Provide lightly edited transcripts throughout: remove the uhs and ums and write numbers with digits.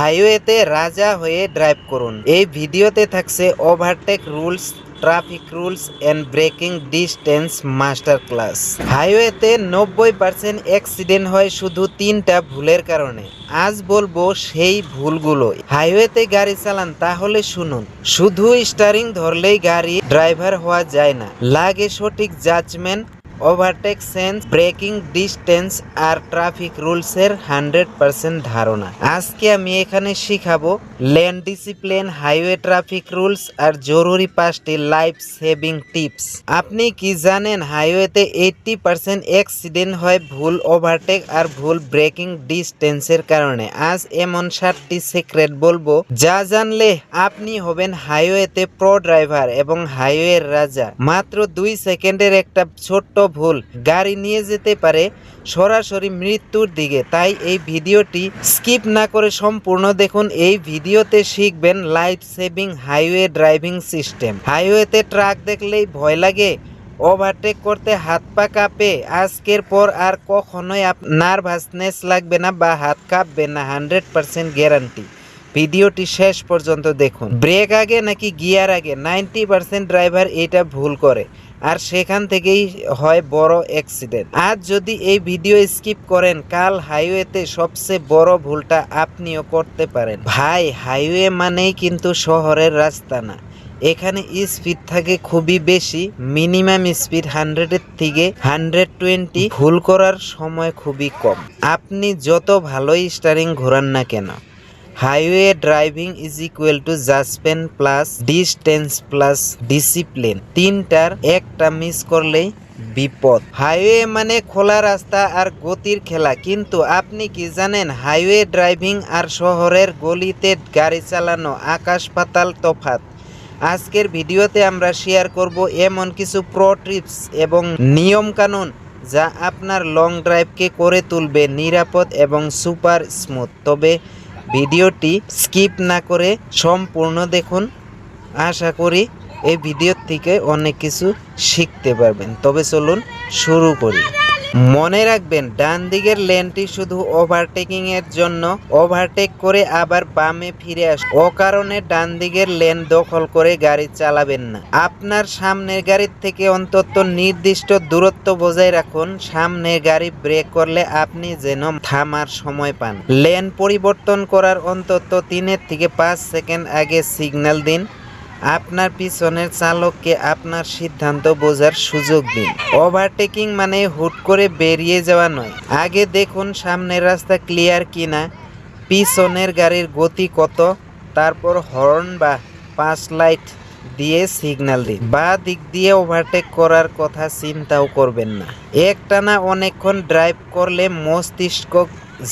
হাইওয়েতে রাজা হয়ে ড্রাইভ করুন। এই ভিডিওতে থাকছে overtake rules, traffic rules and braking distance master class. হাইওয়েতে 90% অ্যাক্সিডেন্ট হয় শুধু 3টা ভুলের কারণে। আজ বলবো সেই ভুলগুলো। হাইওয়েতে গাড়ি চালান তাহলে শুনুন। শুধু স্টারিং ধরলেই গাড়ি ড্রাইভার হওয়া যায় না, লাগে সঠিক judgement, overtake sense, braking distance আর ট্রাফিক রুলসের 100% ধারণা। আজকে আমি এখানে শিখাবো lane discipline, highway traffic rules আর জরুরি 5টি লাইফ সেভিং টিপস। আপনি কি জানেন হাইওয়েতে 80% অ্যাক্সিডেন্ট হয় ভুল ওভারটেক আর ভুল ব্রেকিং ডিস্টেন্সের কারণে। আজ এমন 7টি সিক্রেট বলবো যা জানলে আপনি হবেন হাইওয়েতে প্রো ড্রাইভার এবং হাইওয়ের রাজা। মাত্র 2 সেকেন্ডের একটা ছোট্ট ভুল গাড়ি নিয়ে যেতে পারে সরাসরি মৃত্যুর দিকে। তাই এই ভিডিওটি স্কিপ না করে সম্পূর্ণ দেখুন। এই ভিডিওতে শিখবেন life saving highway driving system. হাইওয়েতে ট্রাক দেখলেই ভয় লাগে, ওভারটেক করতে হাত পা কাঁপে। আজকের পর আর কখনোই নার্ভাসনেস লাগবে না বা হাত কাঁপবে না, 100% গ্যারান্টি। ভিডিওটি শেষ পর্যন্ত দেখুন। ব্রেক আগে নাকি গিয়ার আগে, 90% ড্রাইভার এটা ভুল করে আর সেখান থেকেই হয় বড় অ্যাক্সিডেন্ট। আজ যদি এই ভিডিও স্কিপ করেন, কাল হাইওয়েতে সবচেয়ে বড় ভুলটা আপনিও করতে পারেন। ভাই, হাইওয়ে মানেই কিন্তু শহরের রাস্তা না। এখানে স্পিড থাকে খুবই বেশি, মিনিমাম স্পিড 100-এর থেকে 120। ভুল করার সময় খুবই কম। আপনি যত ভালোই স্টারিং ঘোরান না কেন, highway driving is equal to judgement plus distance plus discipline. 3টার একটা মিস করলেই বিপদ। হাইওয়ে মানে খোলা রাস্তা আর গতির খেলা, কিন্তু আপনি কি জানেন হাইওয়ে ড্রাইভিং আর শহরের গলিতে গাড়ি চালানো আকাশ পাতাল তফাৎ। আজকের ভিডিওতে আমরা শেয়ার করব এমন কিছু প্রো টিপস এবং নিয়ম কানুন যা আপনার লং ড্রাইভকে করে তুলবে নিরাপদ এবং সুপার স্মুথ। তবে ভিডিওটি স্কিপ না করে সম্পূর্ণ দেখুন। আশা করি এই ভিডিও থেকে অনেক কিছু শিখতে পারবেন। তবে চলুন শুরু করি। মনে রাখবেন, ডান দিকের লেনটি শুধু ওভারটেকিং এর জন্য। ওভারটেক করে আবার বামে ফিরে ও কারণে ডান দিকের লেন দখল করে গাড়ি চালাবেন না। আপনার সামনের গাড়ির থেকে অন্তত নির্দিষ্ট দূরত্ব বজায় রাখুন। সামনের গাড়ি ব্রেক করলে আপনি যেন থামার সময় পান। লেন পরিবর্তন করার অন্তত 3 থেকে 5 সেকেন্ড আগে সিগন্যাল দিন। আপনার পিছনের চালককে আপনার সিদ্ধান্ত বোঝার সুযোগ দিন। ওভারটেকিং মানে হুট করে বেরিয়ে যাওয়া নয়। আগে দেখুন সামনের রাস্তা ক্লিয়ার কিনা, পিছনের গাড়ির গতি কত, তারপর হর্ন বা পাস লাইট দিয়ে সিগন্যাল দিন। বা দিক দিয়ে ওভারটেক করার কথা চিন্তাও করবেন না। একটানা অনেকক্ষণ ড্রাইভ করলে মস্তিষ্ক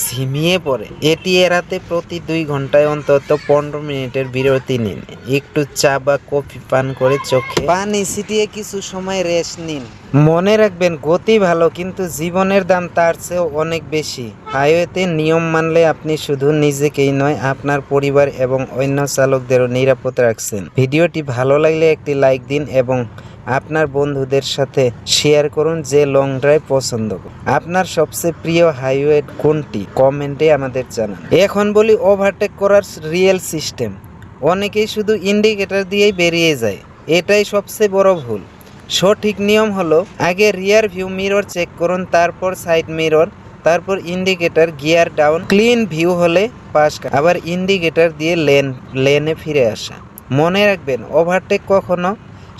ঝিমিয়ে পড়ে। এটি এড়াতে প্রতি 2 ঘন্টায় অন্তত 15 মিনিটের বিরতি নিন। একটু চা বা কফি পান করে চোখে পানি ছিটিয়ে কিছু সময় রেস্ট নিন। মনে রাখবেন, গতি ভালো কিন্তু জীবনের দাম তার চেয়েও অনেক বেশি। হাইওয়েতে নিয়ম মানলে আপনি শুধু নিজেকেই নয়, আপনার পরিবার এবং অন্য চালকদেরও নিরাপদ রাখছেন। ভিডিওটি ভালো লাগলে একটি লাইক দিন এবং আপনার বন্ধুদের সাথে শেয়ার করুন যে লং ড্রাইভ পছন্দ করে। আপনার সবচেয়ে প্রিয় হাইওয়ে কোনটি কমেন্টে আমাদের জানান। এখন বলি ওভারটেক করার রিয়েল সিস্টেম। অনেকেই শুধু ইন্ডিকেটর দিয়েই বেরিয়ে যায়, এটাই সবচেয়ে বড় ভুল। সঠিক নিয়ম হলো আগে রিয়ার ভিউ মিরর চেক করুন, তারপর সাইড মিরর, তারপর indicator, gear down, clean view হলে পাস, আবার ইন্ডিকেটর দিয়ে লেনে ফিরে আসা। মনে রাখবেন, ওভারটেক কখনো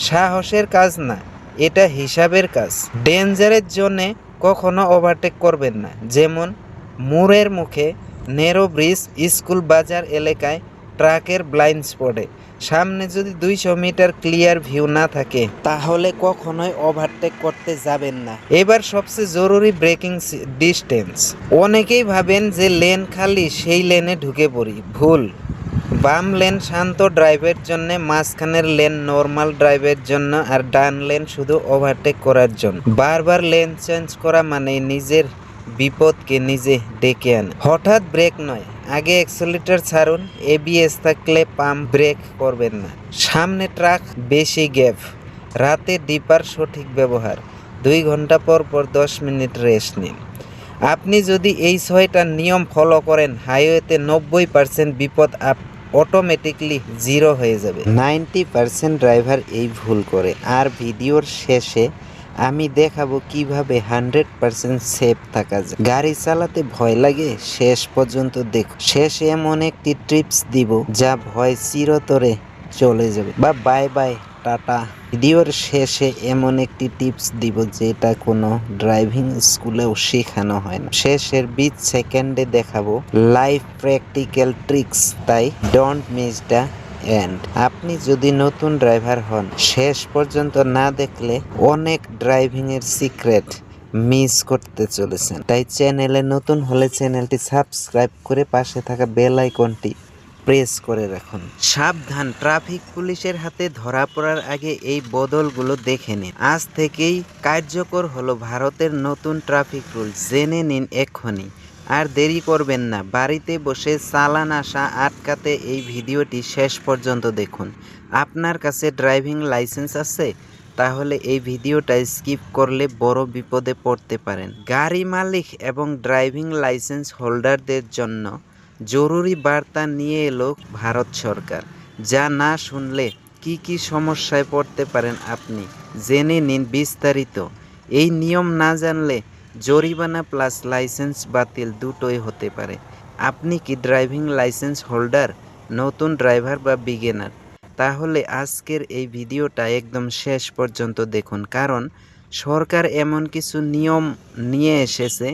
সাহসের কাজ না, এটা হিসাবের কাজ। ডেঞ্জারের জন্যে কখনো ওভারটেক করবেন না। যেমন মুরের মুখে, নেরো ব্রিজ, স্কুল বাজার এলাকায়, ট্রাকের ব্লাইন্ড স্পটে। সামনে যদি 200 মিটার ক্লিয়ার ভিউ না থাকে তাহলে কখনোই ওভারটেক করতে যাবেন না। এবার সবচেয়ে জরুরি ব্রেকিং ডিস্টেন্স। অনেকেই ভাবেন যে লেন খালি সেই লেনে ঢুকে পড়ি, ভুল। বাম লেন শান্ত ড্রাইভের জন্য, মাঝখানের লেন নর্মাল ড্রাইভের জন্য আর ডান লেন শুধু ওভারটেক করার জন্য। বারবার লেন চেঞ্জ করা মানে নিজের বিপদকে নিজে ডেকে আনা। হঠাৎ ব্রেক নয়, আগে অ্যাক্সিলারেটর ছাড়ুন। এবিএস থাকলে পাম্প ব্রেক করবেন না। সামনে ট্রাক, বেশি গ্যাপ। রাতে ডিপার সঠিক ব্যবহার। 2 ঘন্টা পর 10 মিনিট রেস্ট নিন। আপনি যদি এই 6টা নিয়ম ফলো করেন হাইওয়েতে 90% বিপদ অটোমেটিকলি জিরো হয়ে যাবে। 90% ড্রাইভার এই ভুল করে। আর ভিডিওর শেষে আমি দেখাবো কিভাবে 100% সেফ থাকা যায়। গাড়ি চালাতে ভয় লাগে? শেষ পর্যন্ত দেখো। শেষে এমন একটি টিপস দিব যা ভয় চিরতরে চলে যাবে। Bye bye, tata. ভিডিওর শেষে এমন একটি টিপস দিব যেটা কোনো ড্রাইভিং স্কুলেও শেখানো হয় না। শেষের 20 সেকেন্ডে দেখাবো লাইভ প্র্যাকটিক্যাল ট্রিক্স, তাই ডোন্ট মিস দ্য এন্ড। আপনি যদি নতুন ড্রাইভার হন, শেষ পর্যন্ত না দেখলে অনেক ড্রাইভিং এর সিক্রেট মিস করতে চলেছেন। তাই চ্যানেলে নতুন হলে চ্যানেলটি সাবস্ক্রাইব করে পাশে থাকা বেল আইকনটি প্রেস করে রাখুন। সাবধান, ট্রাফিক পুলিশের হাতে ধরা পড়ার আগে এই বদলগুলো দেখে নিন। আজ থেকেই কার্যকর হলো ভারতের নতুন ট্রাফিক রুল, জেনে নিন এক্ষুনি। আর দেরি করবেন না, বাড়িতে বসে চালান আসা আটকাতে এই ভিডিওটি শেষ পর্যন্ত দেখুন। আপনার কাছে ড্রাইভিং লাইসেন্স আছে? তাহলে এই ভিডিওটা স্কিপ করলে বড় বিপদে পড়তে পারেন। গাড়ি মালিক এবং ড্রাইভিং লাইসেন্স হোল্ডারদের জন্য জরুরি বার্তা নিয়ে এলো ভারত সরকার। যা না শুনলে কি কি সমস্যায় পড়তে পারেন আপনি জেনে নিন বিস্তারিত। এই নিয়ম না জানলে জরিমানা প্লাস লাইসেন্স বাতিল দুটোই হতে পারে। আপনি কি ড্রাইভিং লাইসেন্স হোল্ডার, নতুন ড্রাইভার বা বিগিনার? তাহলে আজকের এই ভিডিওটা একদম শেষ পর্যন্ত দেখুন, কারণ সরকার এমন কিছু নিয়ম নিয়ে এসেছে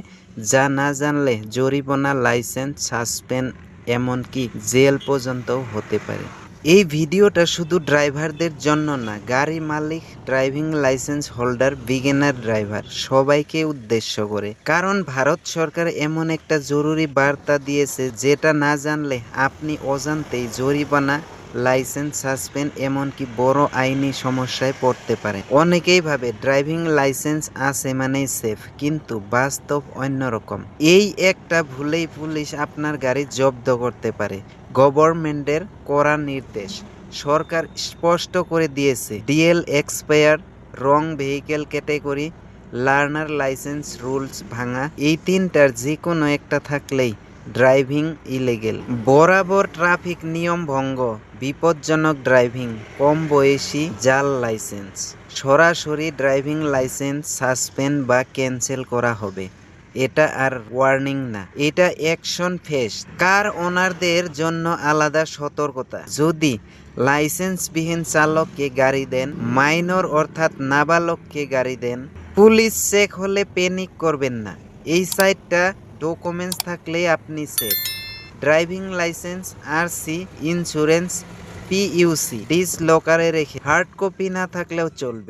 যা না জানলে জরিমানা, লাইসেন্স সাসপেন্ড, এমনকি জেল পর্যন্তও হতে পারে। এই ভিডিওটা শুধু ড্রাইভারদের জন্য না, গাড়ি মালিক, driving licence holder, beginner driver সবাইকে উদ্দেশ্য করে। কারণ ভারত সরকার এমন একটা জরুরি বার্তা দিয়েছে যেটা না জানলে আপনি অজান্তেই জরিমানা, লাইসেন্স সাসপেন্ড, এমনকি বড় আইনি সমস্যায় পড়তে পারে। অনেকেই ভাবে ড্রাইভিং লাইসেন্স আছে মানেই সেফ, কিন্তু বাস্তব অন্যরকম। এই একটা ভুলেই পুলিশ আপনার গাড়ি জব্দ করতে পারে। গভর্নমেন্টের কড়া নির্দেশ, সরকার স্পষ্ট করে দিয়েছে DL expire, wrong vehicle category, learner licence rules ভাঙা, এই তিনটার যে কোনো একটা থাকলেই ড্রাইভিং ইলিগেল। বরাবর ট্রাফিক নিয়ম ভঙ্গ, বিপজ্জনক ড্রাইভিং, কম বয়সী, জাল লাইসেন্স, সরাসরি ড্রাইভিং লাইসেন্স সাসপেন্ড বা ক্যান্সেল করা হবে। এটা আর ওয়ার্নিং না, এটা অ্যাকশন ফেস। কার ওনারদের জন্য আলাদা সতর্কতা। যদি লাইসেন্সবিহীন চালককে গাড়ি দেন, মাইনর অর্থাৎ নাবালককে গাড়ি দেন, পুলিশ চেক হলে প্যানিক করবেন না। এই সাইটটা ডকুমেন্টস থাকলে আপনি safe. Driving licence, RC, insurance, PUC ডিস লকারে রেখে, হার্ড কপি না থাকলেও চলবে।